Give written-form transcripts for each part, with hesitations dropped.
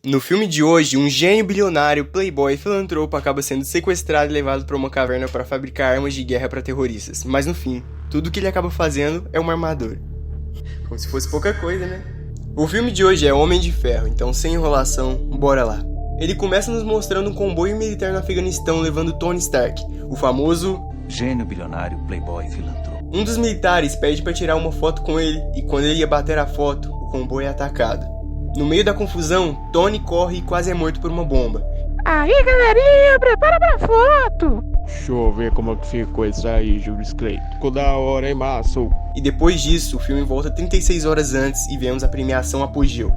No filme de hoje, um gênio bilionário, playboy e filantropo acaba sendo sequestrado e levado para uma caverna para fabricar armas de guerra para terroristas. Mas no fim, tudo que ele acaba fazendo é uma armadura. Como se fosse pouca coisa, né? O filme de hoje é Homem de Ferro, então sem enrolação, bora lá. Ele começa nos mostrando um comboio militar no Afeganistão levando Tony Stark, o famoso gênio bilionário, playboy e filantropo. Um dos militares pede para tirar uma foto com ele e quando ele ia bater a foto, o comboio é atacado. No meio da confusão, Tony corre e quase é morto por uma bomba. Aí, galerinha, prepara pra foto! Deixa eu ver como é que ficou isso aí, Julius Cleito. Ficou da hora, hein, maço? E depois disso, o filme volta 36 horas antes e vemos a premiação apogeu.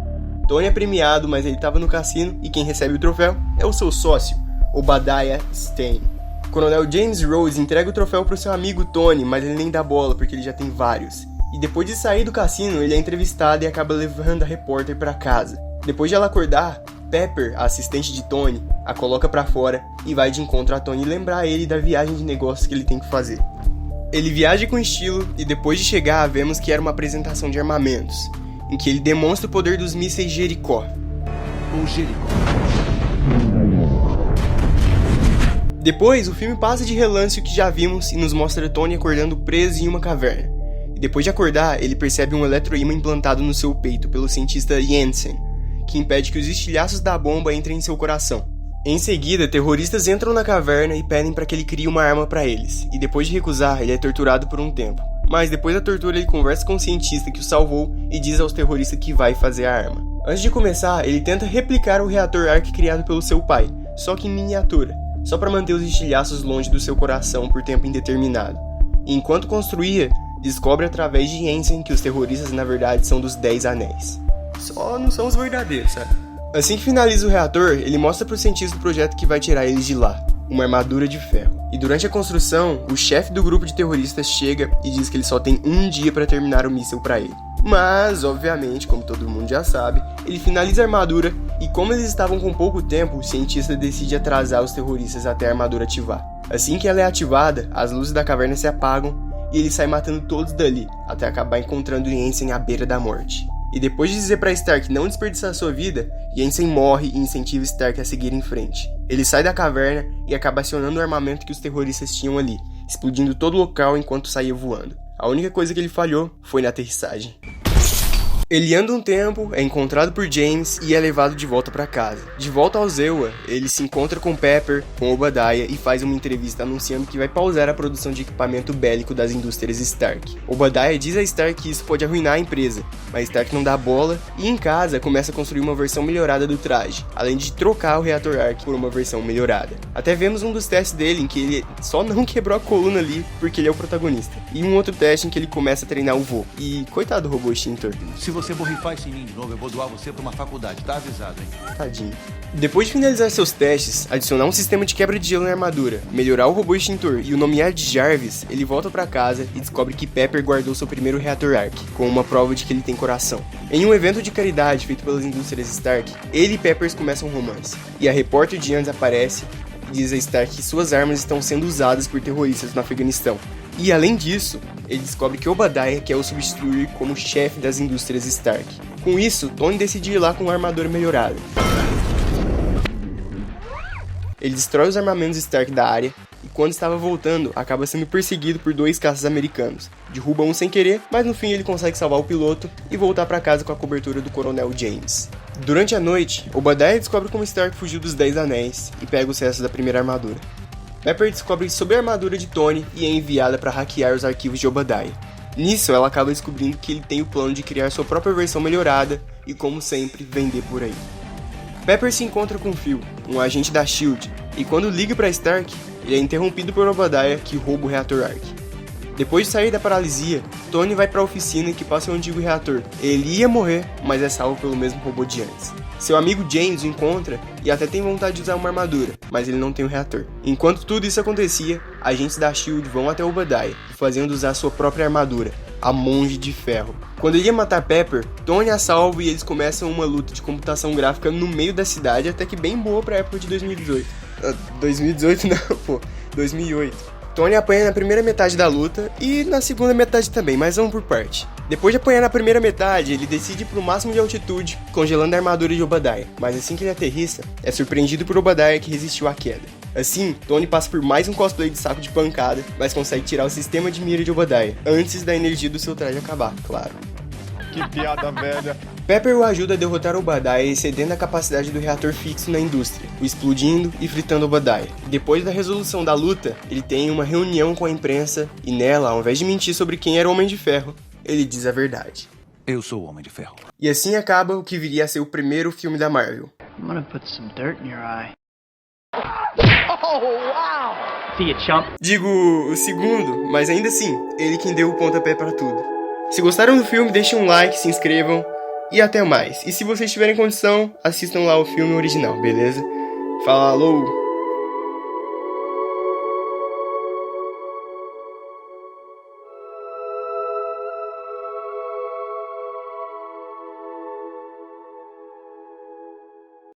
Tony é premiado, mas ele estava no cassino e quem recebe o troféu é o seu sócio, Obadiah Stane. O coronel James Rhodes entrega o troféu para o seu amigo Tony, mas ele nem dá bola porque ele já tem vários. E depois de sair do cassino, ele é entrevistado e acaba levando a repórter para casa. Depois de ela acordar, Pepper, a assistente de Tony, a coloca para fora e vai de encontro a Tony lembrar ele da viagem de negócios que ele tem que fazer. Ele viaja com estilo e depois de chegar, vemos que era uma apresentação de armamentos, em que ele demonstra o poder dos mísseis Jericó. O Jericó. Depois, o filme passa de relance o que já vimos e nos mostra Tony acordando preso em uma caverna. E depois de acordar, ele percebe um eletroímã implantado no seu peito pelo cientista Jensen, que impede que os estilhaços da bomba entrem em seu coração. Em seguida, terroristas entram na caverna e pedem para que ele crie uma arma para eles, e depois de recusar, ele é torturado por um tempo. Mas depois da tortura, ele conversa com o cientista que o salvou e diz aos terroristas que vai fazer a arma. Antes de começar, ele tenta replicar o reator Ark criado pelo seu pai, só que em miniatura, só para manter os estilhaços longe do seu coração por tempo indeterminado. E enquanto construía, descobre através de Jensen que os terroristas na verdade são dos 10 Anéis. Só não são os verdadeiros, sabe? Assim que finaliza o reator, ele mostra pro cientista o projeto que vai tirar eles de lá, uma armadura de ferro. E durante a construção, o chefe do grupo de terroristas chega e diz que ele só tem um dia para terminar o míssil para ele. Mas, obviamente, como todo mundo já sabe, ele finaliza a armadura e como eles estavam com pouco tempo, o cientista decide atrasar os terroristas até a armadura ativar. Assim que ela é ativada, as luzes da caverna se apagam e ele sai matando todos dali, até acabar encontrando Jensen à beira da morte. E depois de dizer para Stark não desperdiçar sua vida, Jensen morre e incentiva Stark a seguir em frente. Ele sai da caverna e acaba acionando o armamento que os terroristas tinham ali, explodindo todo o local enquanto saía voando. A única coisa que ele falhou foi na aterrissagem. Ele anda um tempo, é encontrado por James e é levado de volta para casa. De volta ao Zewa, ele se encontra com Pepper, com Obadiah e faz uma entrevista anunciando que vai pausar a produção de equipamento bélico das indústrias Stark. Obadiah diz a Stark que isso pode arruinar a empresa, mas Stark não dá bola e em casa começa a construir uma versão melhorada do traje, além de trocar o reator Ark por uma versão melhorada. Até vemos um dos testes dele em que ele só não quebrou a coluna ali porque ele é o protagonista, e um outro teste em que ele começa a treinar o voo. E coitado do robô extintor. Se você borrifar esse em mim de novo, eu vou doar você pra uma faculdade, tá avisado, hein? Tadinho. Depois de finalizar seus testes, adicionar um sistema de quebra de gelo na armadura, melhorar o robô extintor e o nomear de Jarvis, ele volta pra casa e descobre que Pepper guardou seu primeiro reator Ark, com uma prova de que ele tem coração. Em um evento de caridade feito pelas indústrias Stark, ele e Peppers começam um romance, e a repórter Giants aparece e diz a Stark que suas armas estão sendo usadas por terroristas no Afeganistão. E além disso, ele descobre que Obadiah quer o substituir como chefe das indústrias Stark. Com isso, Tony decide ir lá com uma armadura melhorada. Ele destrói os armamentos Stark da área e quando estava voltando, acaba sendo perseguido por 2 caças americanos. Derruba um sem querer, mas no fim ele consegue salvar o piloto e voltar para casa com a cobertura do coronel James. Durante a noite, Obadiah descobre como Stark fugiu dos 10 Anéis e pega os restos da primeira armadura. Pepper descobre sobre a armadura de Tony e é enviada para hackear os arquivos de Obadiah. Nisso, ela acaba descobrindo que ele tem o plano de criar sua própria versão melhorada e, como sempre, vender por aí. Pepper se encontra com Phil, um agente da SHIELD, e quando liga para Stark, ele é interrompido por Obadiah, que rouba o reator Ark. Depois de sair da paralisia, Tony vai para a oficina que passa o antigo reator. Ele ia morrer, mas é salvo pelo mesmo robô de antes. Seu amigo James o encontra e até tem vontade de usar uma armadura, mas ele não tem o reator. Enquanto tudo isso acontecia, agentes da SHIELD vão até Obadiah, fazendo usar sua própria armadura, a Monge de Ferro. Quando ele ia matar Pepper, Tony a salva e eles começam uma luta de computação gráfica no meio da cidade, até que bem boa pra época de 2018. 2018 não, pô, 2008. Tony apanha na primeira metade da luta e na segunda metade também, mas vamos por parte. Depois de apanhar na primeira metade, ele decide ir pro máximo de altitude, congelando a armadura de Obadiah, mas assim que ele aterrissa, é surpreendido por Obadiah que resistiu à queda. Assim, Tony passa por mais um cosplay de saco de pancada, mas consegue tirar o sistema de mira de Obadiah, antes da energia do seu traje acabar, claro. Que piada velha. Pepper o ajuda a derrotar Obadiah, excedendo a capacidade do reator fixo na indústria, o explodindo e fritando Obadiah. Depois da resolução da luta, ele tem uma reunião com a imprensa e nela, ao invés de mentir sobre quem era o Homem de Ferro, ele diz a verdade. Eu sou o Homem de Ferro. E assim acaba o que viria a ser o primeiro filme da Marvel. I'm gonna put some dirt in your eye. Oh, wow! See you, chump. Digo, o segundo, mas ainda assim, ele quem deu o pontapé pra tudo. Se gostaram do filme, deixem um like, se inscrevam e até mais. E se vocês tiverem condição, assistam lá o filme original, beleza? Falou!